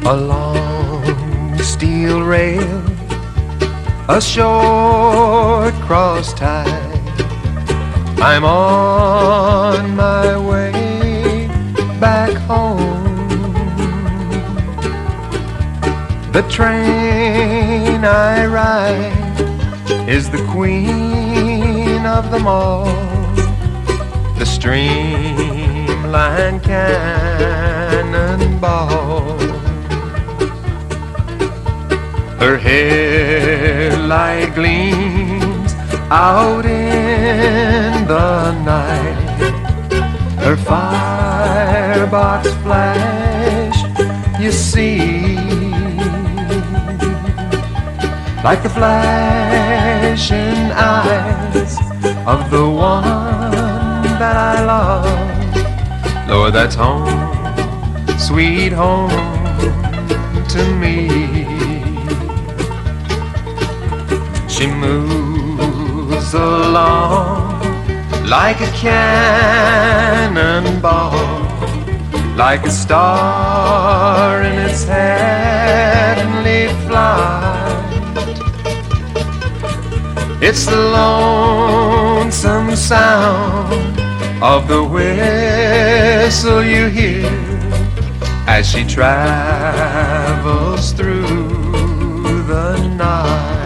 A long steel rail, a short cross tie. I'm on my way back home. The train I ride is the queen of them all, the Streamlined Cannonball. Her headlight gleams out in the night. Her firebox flash, you see, like the flashing eyes of the one that I love. Lord, that's home, sweet home to me. She moves along like a cannonball, like a star in its heavenly flight. It's the lonesome sound of the whistle you hear as she travels through the night.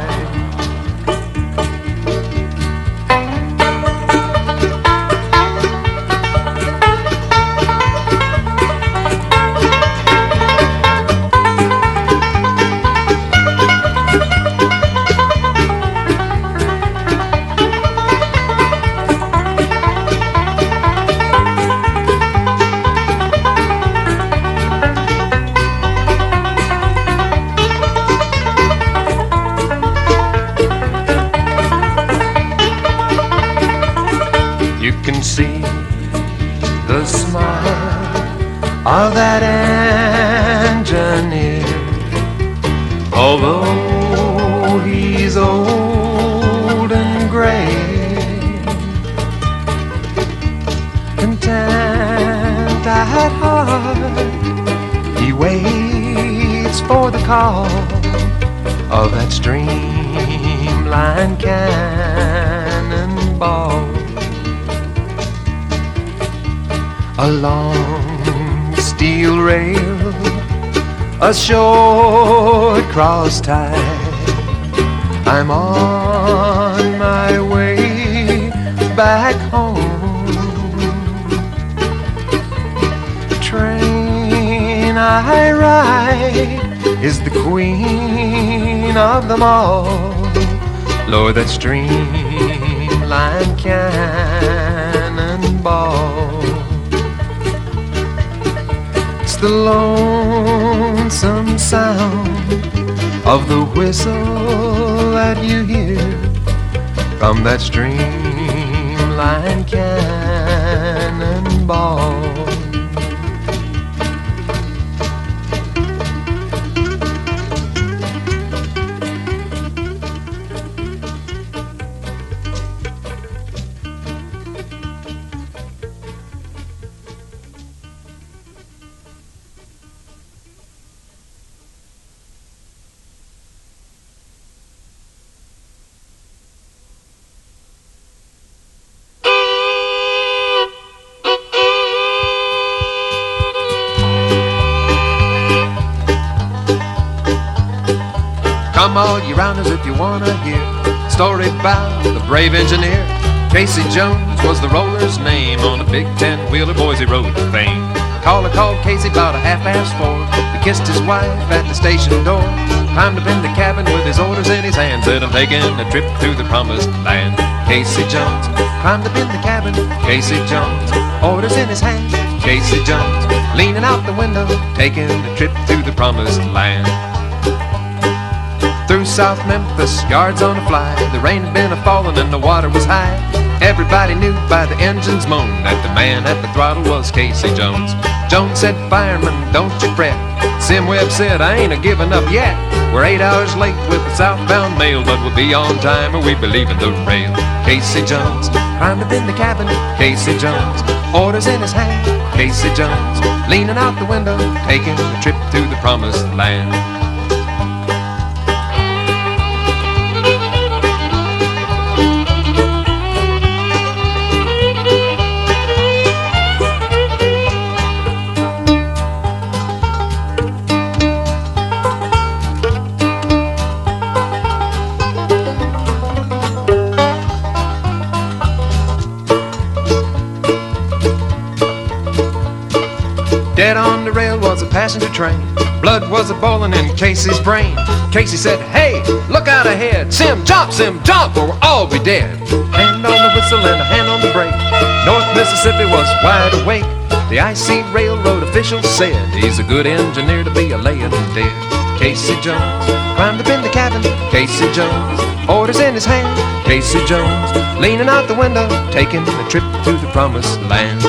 See the smile of that engineer, although he's old and gray. Content at heart, he waits for the call of that Streamlined Cannonball. A long steel rail, a short cross tie. I'm on my way back home. The train I ride is the queen of them all. Lord, that Streamlined Cannonball. The lonesome sound of the whistle that you hear from that Streamlined Cannonball. Come all you rounders if you wanna hear a story about the brave engineer. Casey Jones was the roller's name on a big 10-wheeler Boise road to fame. Caller called Casey about 4:30. He kissed his wife at the station door, climbed up in the cabin with his orders in his hand, said, I'm taking a trip to the promised land. Casey Jones climbed up in the cabin. Casey Jones, orders in his hand. Casey Jones leaning out the window, taking a trip to the promised land. Through South Memphis, yards on a fly, the rain had been a-falling and the water was high. Everybody knew by the engine's moan that the man at the throttle was Casey Jones. Jones said, fireman, don't you fret. Sim Webb said, I ain't a-giving up yet. We're 8 hours late with the southbound mail, but we'll be on time or we believe in the rail. Casey Jones climbed up in the cabin. Casey Jones, orders in his hand. Casey Jones, leaning out the window, taking a trip to the promised land. Dead on the rail was a passenger train. Blood was a-boiling in Casey's brain. Casey said, hey, look out ahead. Sim, jump, or we'll all be dead. Hand on the whistle and a hand on the brake. North Mississippi was wide awake. The I-C railroad official said, he's a good engineer to be a-laying dead. Casey Jones climbed up in the cabin. Casey Jones, orders in his hand. Casey Jones, leaning out the window, taking a trip to the promised land.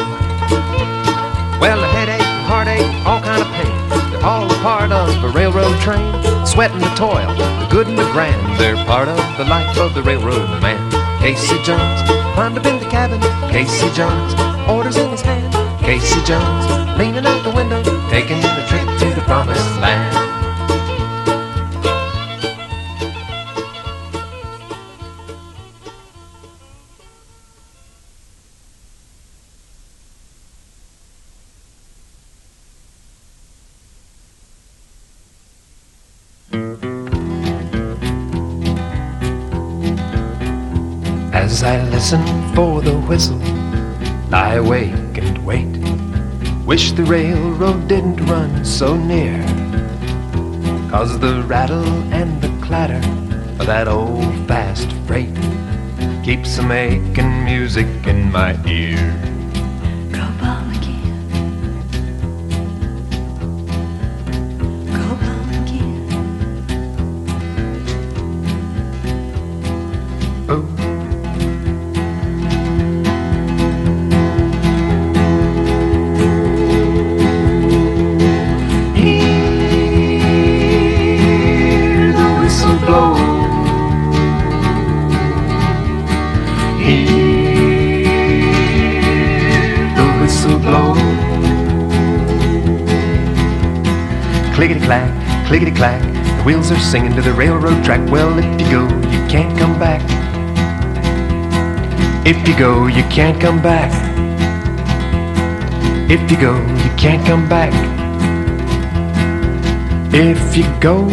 Well, a headache, heartache, all kind of pain, they're all a part of a railroad train. Sweat and the toil, the good and the grand, they're part of the life of the railroad man. Casey Jones climbed up in the cabin. Casey Jones, orders in his hand. Casey Jones, leaning out the window, taking the trip to the promised land. As I listen for the whistle, lie awake and wait. Wish the railroad didn't run so near, 'cause the rattle and the clatter of that old fast freight keeps a making music in my ear. Go ball again. Go ball again. Oh. Clickety-clack, clickety-clack, the wheels are singing to the railroad track. Well, if you go, you can't come back. If you go, you can't come back. If you go, you can't come back. If you go,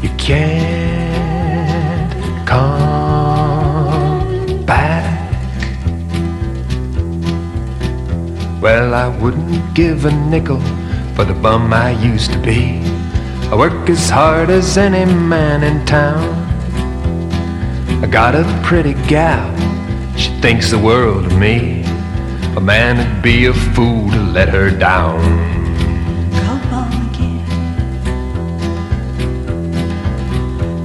you can't come back. Well, I wouldn't give a nickel for the bum I used to be. I work as hard as any man in town. I got a pretty gal, she thinks the world of me. A man would be a fool to let her down. Go ball again.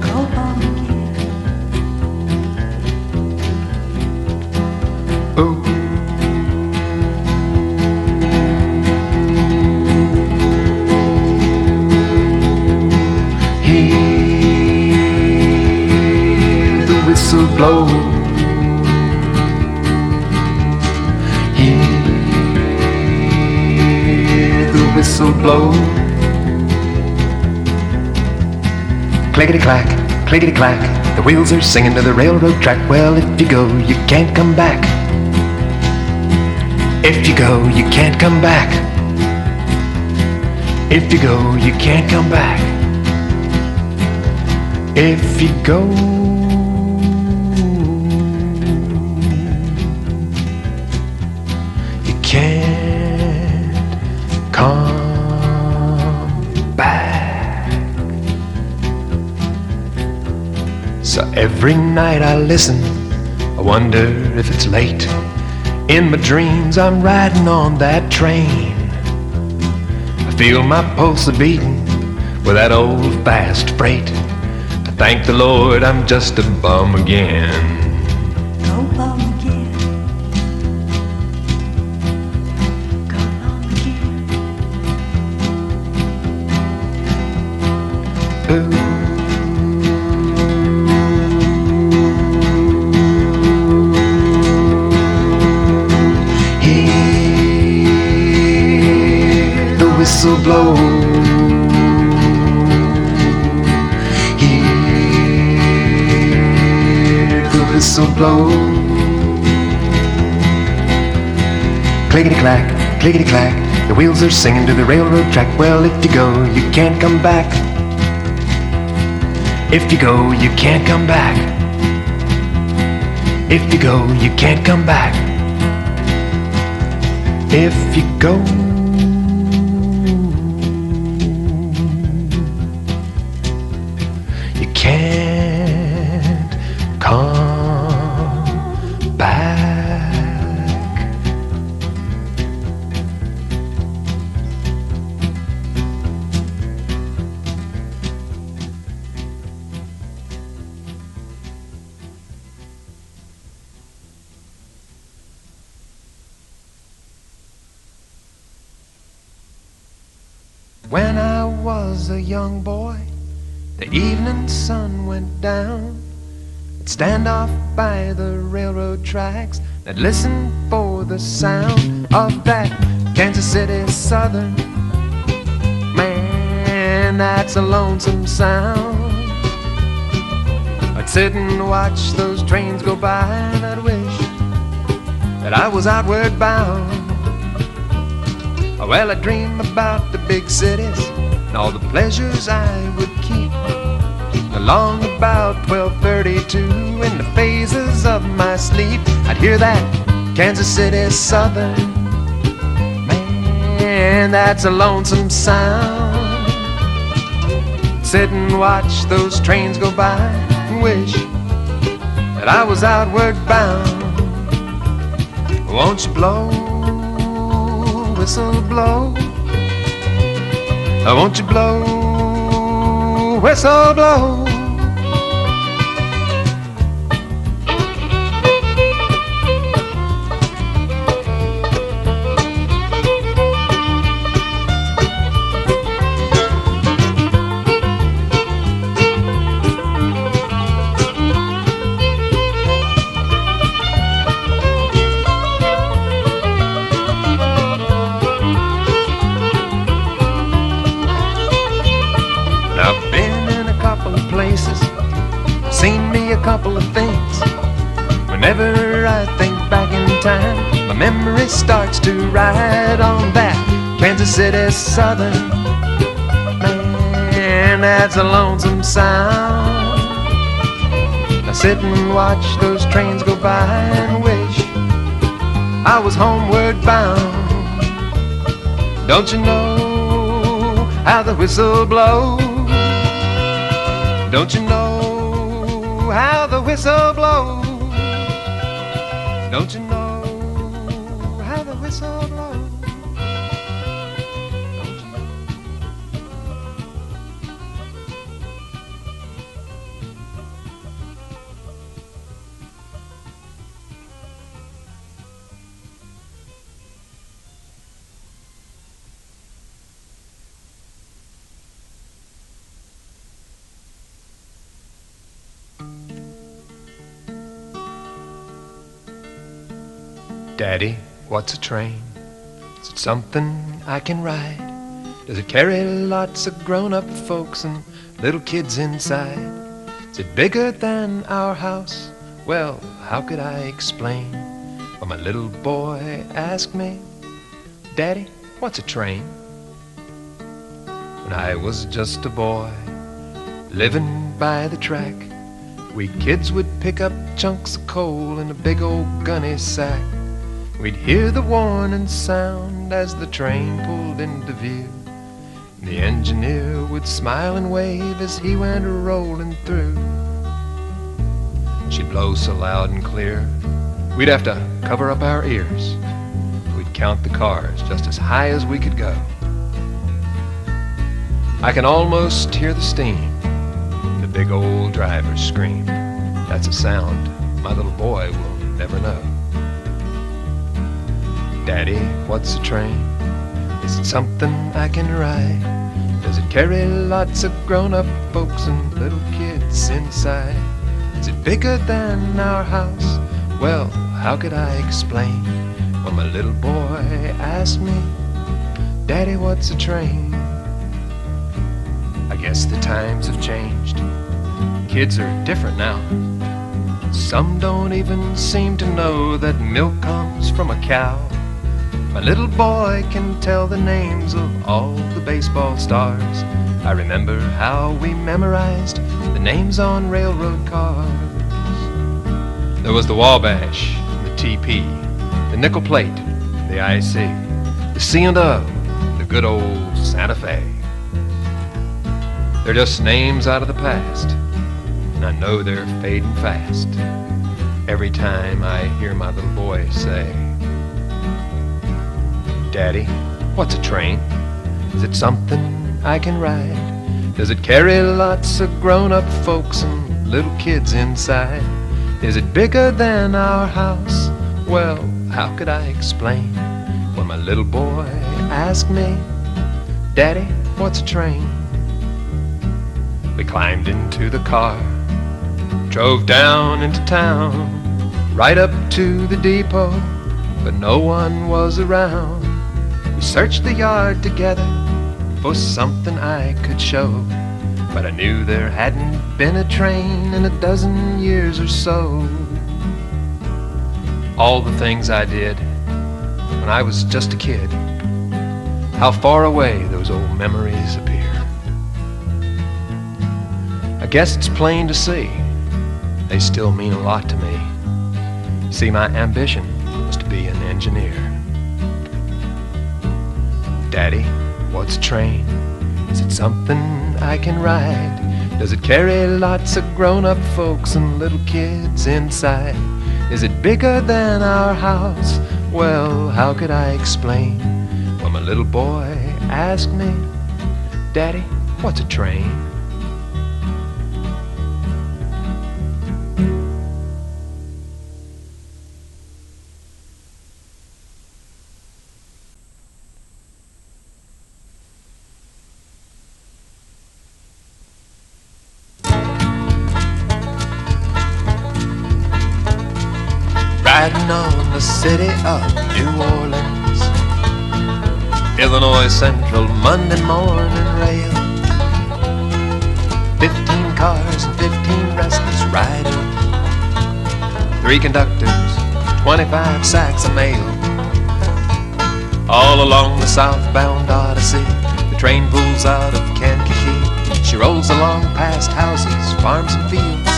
Go ball again. Oh. Hear the whistle blow. Hear the whistle blow. Clickety-clack, clickety-clack, the wheels are singing to the railroad track. Well, if you go, you can't come back. If you go, you can't come back. If you go, you can't come back. If you go, you can't come back. So every night I listen, I wonder if it's late. In my dreams I'm riding on that train. I feel my pulse a-beating with that old fast freight. I thank the Lord I'm just a bum again. Go ball again. Go ball again. Ooh. blow. Hear the whistle blow. Clickety-clack, clickety-clack, the wheels are singing to the railroad track. Well, if you go, you can't come back. If you go, you can't come back. If you go, you can't come back. If you go, you can't come back. When I was a young boy, the evening sun went down. I'd stand off by the railroad tracks, I'd listen for the sound of that Kansas City Southern. Man, that's a lonesome sound. I'd sit and watch those trains go by, and I'd wish that I was outward bound. Well, I dream about the big cities and all the pleasures I would keep. Along about 12:32, in the phases of my sleep, I'd hear that Kansas City Southern. Man, that's a lonesome sound. Sit and watch those trains go by and wish that I was outward bound. Won't you blow, whistle blow? Won't you blow, whistle blow? Seen me a couple of things. Whenever I think back in time, my memory starts to ride on that Kansas City Southern. Man, that's a lonesome sound. Now sit and watch those trains go by and wish I was homeward bound. Don't you know how the whistle blows? Don't you know how the whistle blows? Don't you know how the whistle blows? Don't you know? Daddy, what's a train? Is it something I can ride? Does it carry lots of grown-up folks and little kids inside? Is it bigger than our house? Well, how could I explain? When my little boy asked me, Daddy, what's a train? When I was just a boy, living by the track, we kids would pick up chunks of coal in a big old gunny sack. We'd hear the warning sound as the train pulled into view. The engineer would smile and wave as he went rolling through. She'd blow so loud and clear, we'd have to cover up our ears. We'd count the cars just as high as we could go. I can almost hear the steam, the big old driver scream. That's a sound my little boy will never know. Daddy, what's a train? Is it something I can ride? Does it carry lots of grown-up folks and little kids inside? Is it bigger than our house? Well, how could I explain when my little boy asked me, Daddy, what's a train? I guess the times have changed. Kids are different now. Some don't even seem to know that milk comes from a cow. My little boy can tell the names of all the baseball stars. I remember how we memorized the names on railroad cars. There was the Wabash, the TP, the nickel plate, the IC, the C&O, the good old Santa Fe. They're just names out of the past, and I know they're fading fast every time I hear my little boy say, Daddy, what's a train? Is it something I can ride? Does it carry lots of grown-up folks and little kids inside? Is it bigger than our house? Well, how could I explain when my little boy asked me, Daddy, what's a train? We climbed into the car, drove down into town, right up to the depot, but no one was around. We searched the yard together for something I could show, but I knew there hadn't been a train in a dozen years or so. All the things I did when I was just a kid, how far away those old memories appear. I guess it's plain to see, they still mean a lot to me. See, my ambition was to be an engineer. Daddy, what's a train? Is it something I can ride? Does it carry lots of grown-up folks and little kids inside? Is it bigger than our house? Well, how could I explain when my little boy asked me, Daddy, what's a train? Riding on the city of New Orleans, Illinois Central Monday morning rail. 15 cars and 15 restless riders, 3 conductors, 25 sacks of mail. All along the southbound Odyssey, the train pulls out of Kankakee. She rolls along past houses, farms and fields,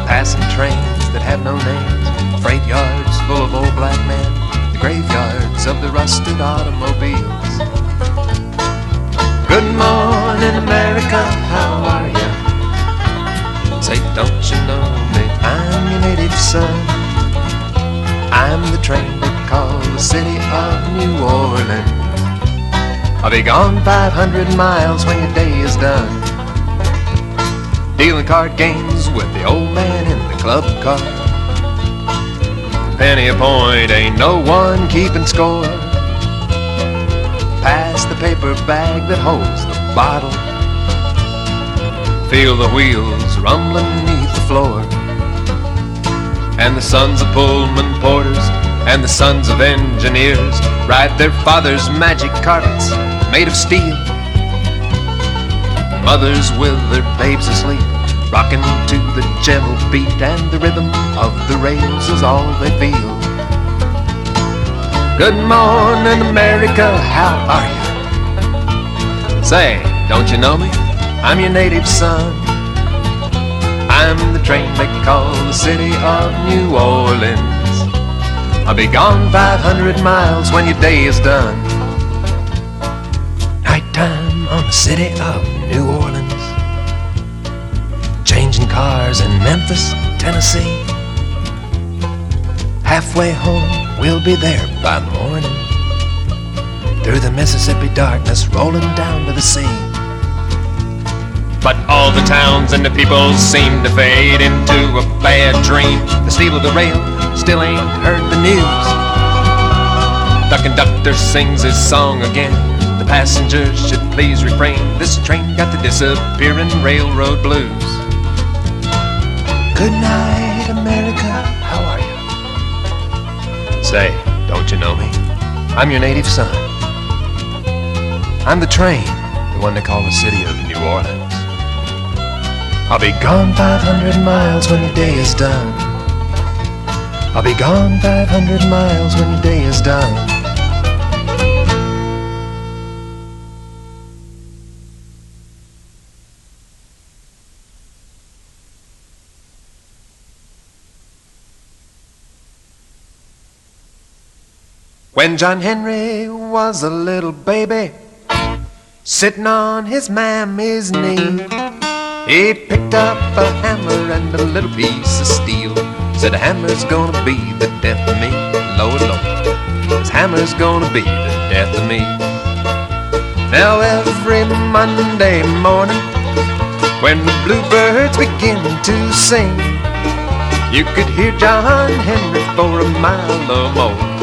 passing trains that have no names, freight yards full of old black men, the graveyards of the rusted automobiles. Good morning, America, how are ya? Say, don't you know me, I'm your native son. I'm the train they call the city of New Orleans. I'll be gone 500 miles when your day is done, dealing card games with the old man in the club car. Penny a point, ain't no one keeping score. Pass the paper bag that holds the bottle, feel the wheels rumbling beneath the floor. And the sons of Pullman porters and the sons of engineers ride their father's magic carpets made of steel. Mothers with their babes asleep, rocking to the gentle beat, and the rhythm of the rails is all they feel. Good morning, America, how are you? Say, don't you know me? I'm your native son. I'm the train they call the city of New Orleans. I'll be gone 500 miles when your day is done. Nighttime on the city of New Orleans, changing cars in Memphis, Tennessee. Halfway home, we'll be there by morning, through the Mississippi darkness, rolling down to the sea. But all the towns and the people seem to fade into a bad dream. The steel of the rail still ain't heard the news. The conductor sings his song again. The passengers should please refrain. This train got the disappearing railroad blues. Good night, America, how are you? Say, don't you know me? I'm your native son. I'm the train, the one they call the city of New Orleans. I'll be gone 500 miles when your day is done. I'll be gone 500 miles when your day is done. When John Henry was a little baby, sitting on his mammy's knee, he picked up a hammer and a little piece of steel. Said, a hammer's gonna be the death of me, Lord, Lord. This hammer's gonna be the death of me. Now every Monday morning, when the bluebirds begin to sing, you could hear John Henry for a mile or more.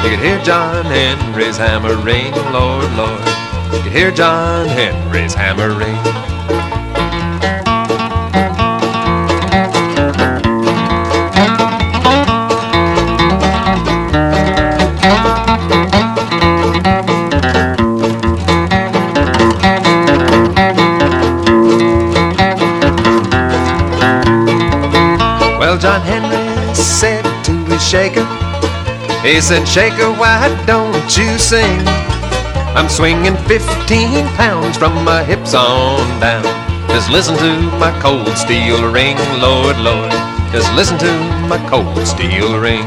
You could hear John Henry's hammer ring, Lord, Lord. You could hear John Henry's hammer ring. Well, John Henry said to his shaker, he said, shaker, why don't you sing? I'm swinging 15 pounds from my hips on down. Just listen to my cold steel ring, Lord, Lord. Just listen to my cold steel ring.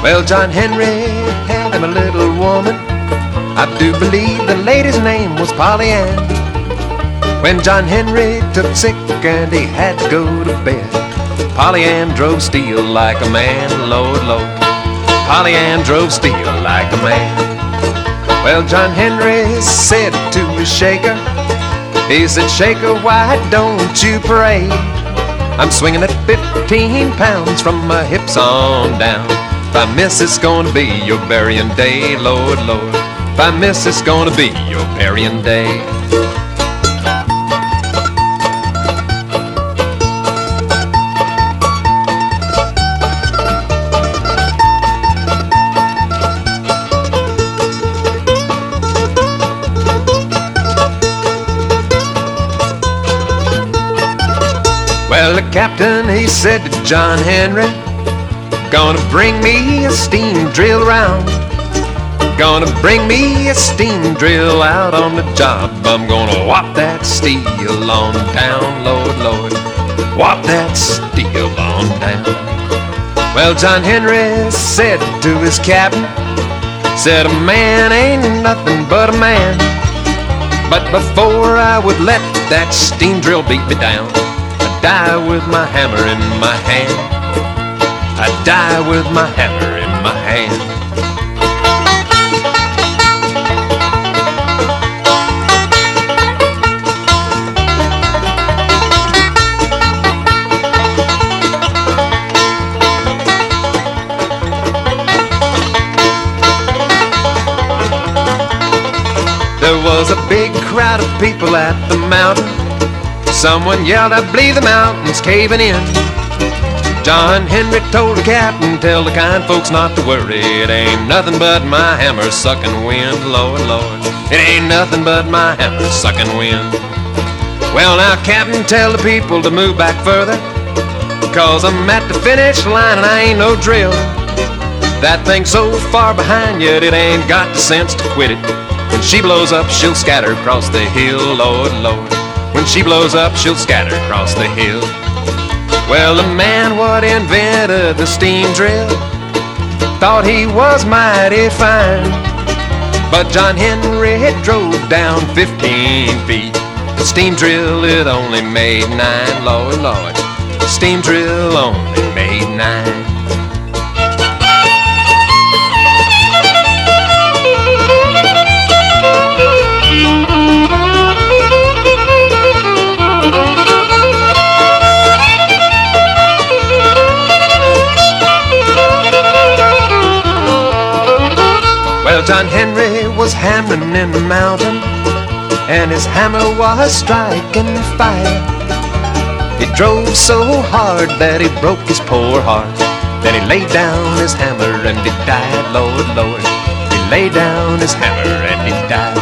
Well, John Henry had him a little woman. I do believe the lady's name was Polly Ann. When John Henry took sick and he had to go to bed, Polly Ann drove steel like a man, Lord, Lord. Polly Ann drove steel like a man. Well, John Henry said to his shaker, he said, shaker, why don't you pray? I'm swinging at 15 pounds from my hips on down. If I miss, it's gonna be your burying day, Lord, Lord. If I miss, it's gonna be your burying day. Well, the captain, he said to John Henry, gonna bring me a steam drill round. Gonna bring me a steam drill out on the job. I'm gonna whop that steel on down, Lord, Lord. Whop that steel on down. Well, John Henry said to his captain, said, a man ain't nothing but a man. But before I would let that steam drill beat me down, die with my hammer in my hand. I die with my hammer in my hand. There was a big crowd of people at the mountain. Someone yelled, I believe the mountain's caving in. John Henry told the captain, tell the kind folks not to worry. It ain't nothing but my hammer sucking wind, Lord, Lord. It ain't nothing but my hammer sucking wind. Well, now, captain, tell the people to move back further, 'cause I'm at the finish line and I ain't no drill. That thing's so far behind yet it ain't got the sense to quit it. When she blows up, she'll scatter across the hill, Lord, Lord. When she blows up, she'll scatter across the hill. Well, the man what invented the steam drill thought he was mighty fine, but John Henry had drove down 15 feet. The steam drill, it only made 9, Lord, Lord. The steam drill only made 9. Well, John Henry was hammering in the mountain, and his hammer was striking fire. He drove so hard that he broke his poor heart. Then he laid down his hammer and he died, Lord, Lord. He laid down his hammer and he died.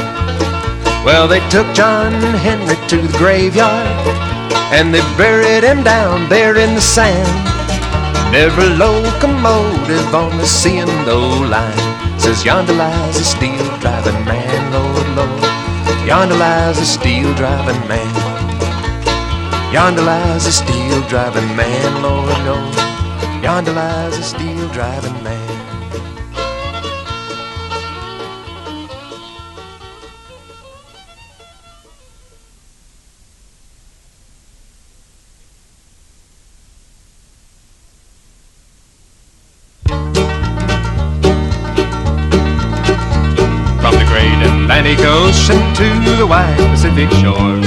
Well, they took John Henry to the graveyard, and they buried him down there in the sand. Every locomotive on the C&O line says yonder lies a steel driving man, Lord, Lord. Yonder lies a steel driving man. Yonder lies a steel driving man, Lord, Lord. Yonder lies a steel driving man. Atlantic Ocean to the wide Pacific shore,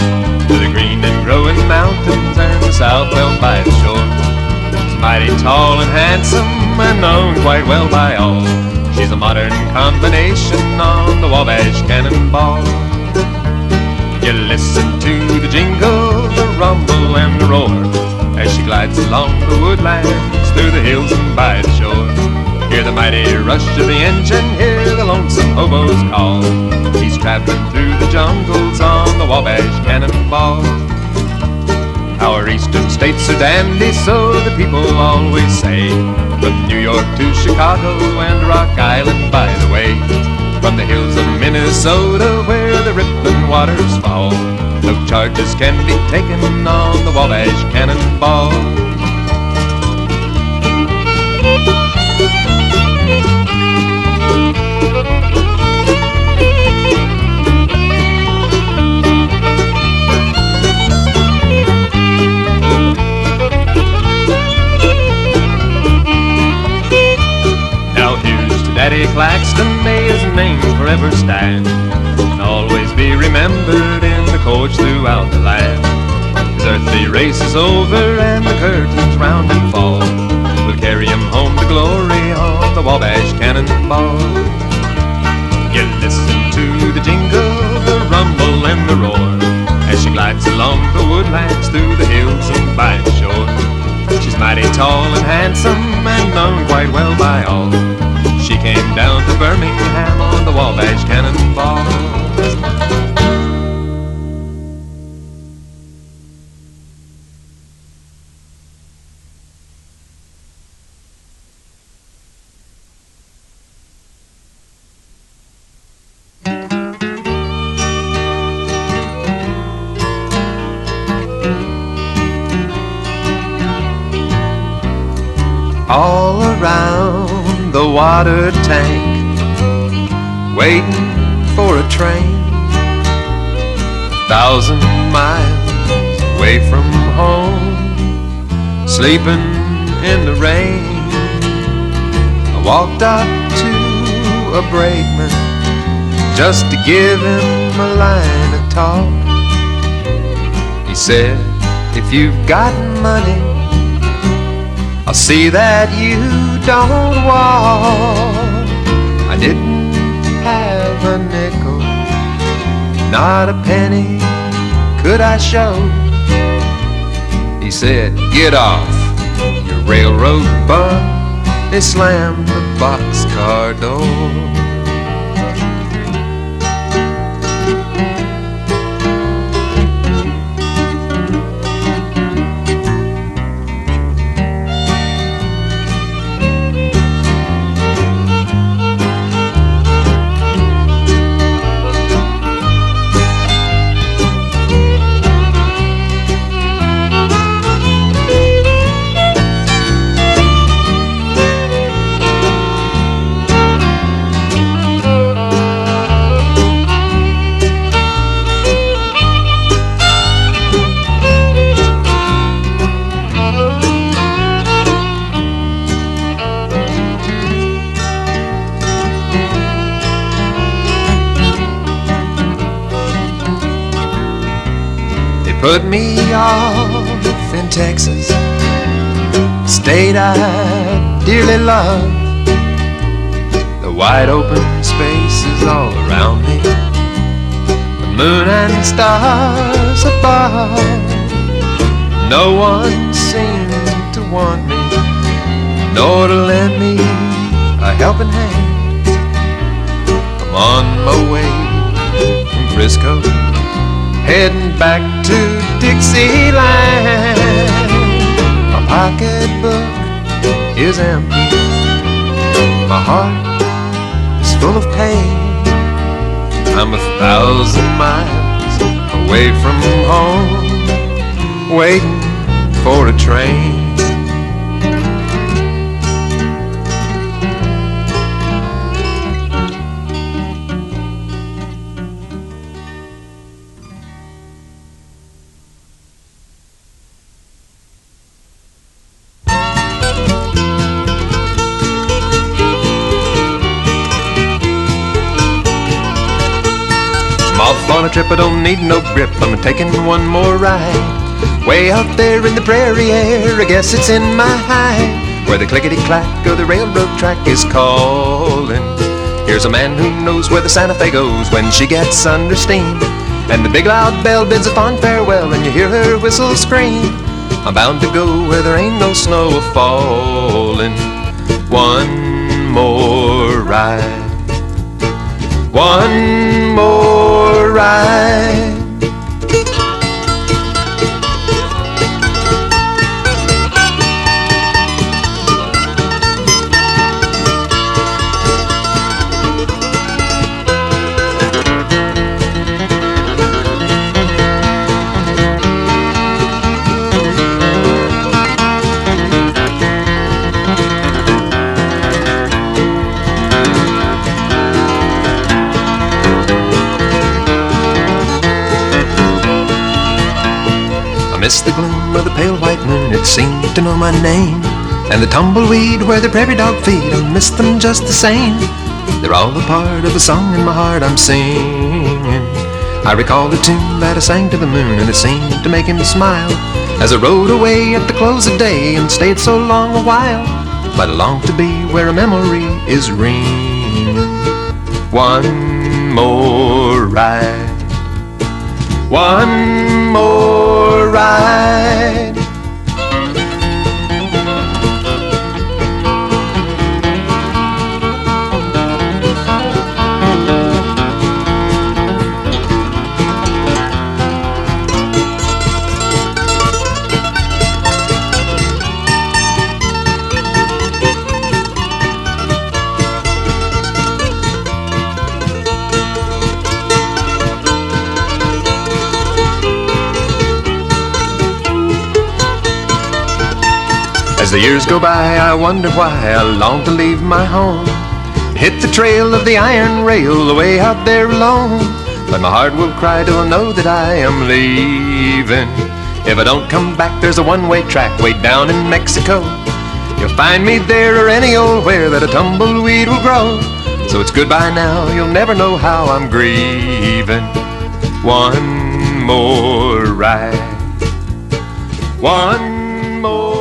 to the green and growing mountains and the south well by the shore. She's mighty tall and handsome and known quite well by all. She's a modern combination on the Wabash Cannonball. You listen to the jingle, the rumble and the roar, as she glides along the woodlands, through the hills and by the shore. Hear the mighty rush of the engine, hear the lonesome hobo's call. He's traveling through the jungles on the Wabash Cannonball. Our eastern states are dandy, so the people always say. From New York to Chicago and Rock Island by the way. From the hills of Minnesota where the rippling waters fall, no charges can be taken on the Wabash Cannonball. Daddy Claxton, may his name forever stand, and always be remembered in the courts throughout the land. His earthly race is over and the curtains round and fall. We'll carry him home to glory on the Wabash Cannonball. You listen to the jingle, the rumble and the roar, as she glides along the woodlands, through the hills and by the shore. She's mighty tall and handsome and known quite well by all. She came down to Birmingham on the Wabash Cannonball. All around the water tank, waiting for a train, 1,000 miles away from home, sleeping in the rain. I walked up to a brakeman just to give him a line of talk. He said, if you've got money, I'll see that you don't walk. I didn't have a nickel, not a penny could I show. He said, get off your railroad bus. They slammed the boxcar door. Put me off in Texas, state I dearly love. The wide open spaces all around me, the moon and stars above. No one seemed to want me, nor to lend me a helping hand. I'm on my way from Frisco, heading back to Dixieland. My pocketbook is empty, my heart is full of pain. I'm 1,000 miles away from home, waiting for a train. Off on a trip, I don't need no grip, I'm taking one more ride. Way out there in the prairie air, I guess it's in my hide, where the clickety-clack of the railroad track is calling. Here's a man who knows where the Santa Fe goes when she gets under steam, and the big loud bell bids a fond farewell, and you hear her whistle scream. I'm bound to go where there ain't no snow a-falling. One more ride, one more ride. Missed the gloom of the pale white moon, it seemed to know my name, and the tumbleweed where the prairie dog feed, I miss them just the same. They're all a part of a song in my heart I'm singing. I recall the tune that I sang to the moon, and it seemed to make him smile, as I rode away at the close of day and stayed so long a while. But I long to be where a memory is ringing. One more ride, one more ride. As the years go by, I wonder why I long to leave my home, hit the trail of the iron rail away out there alone. But my heart will cry till I know that I am leaving. If I don't come back, there's a one-way track way down in Mexico. You'll find me there or any old where that a tumbleweed will grow. So it's goodbye now, you'll never know how I'm grieving. One more ride, one more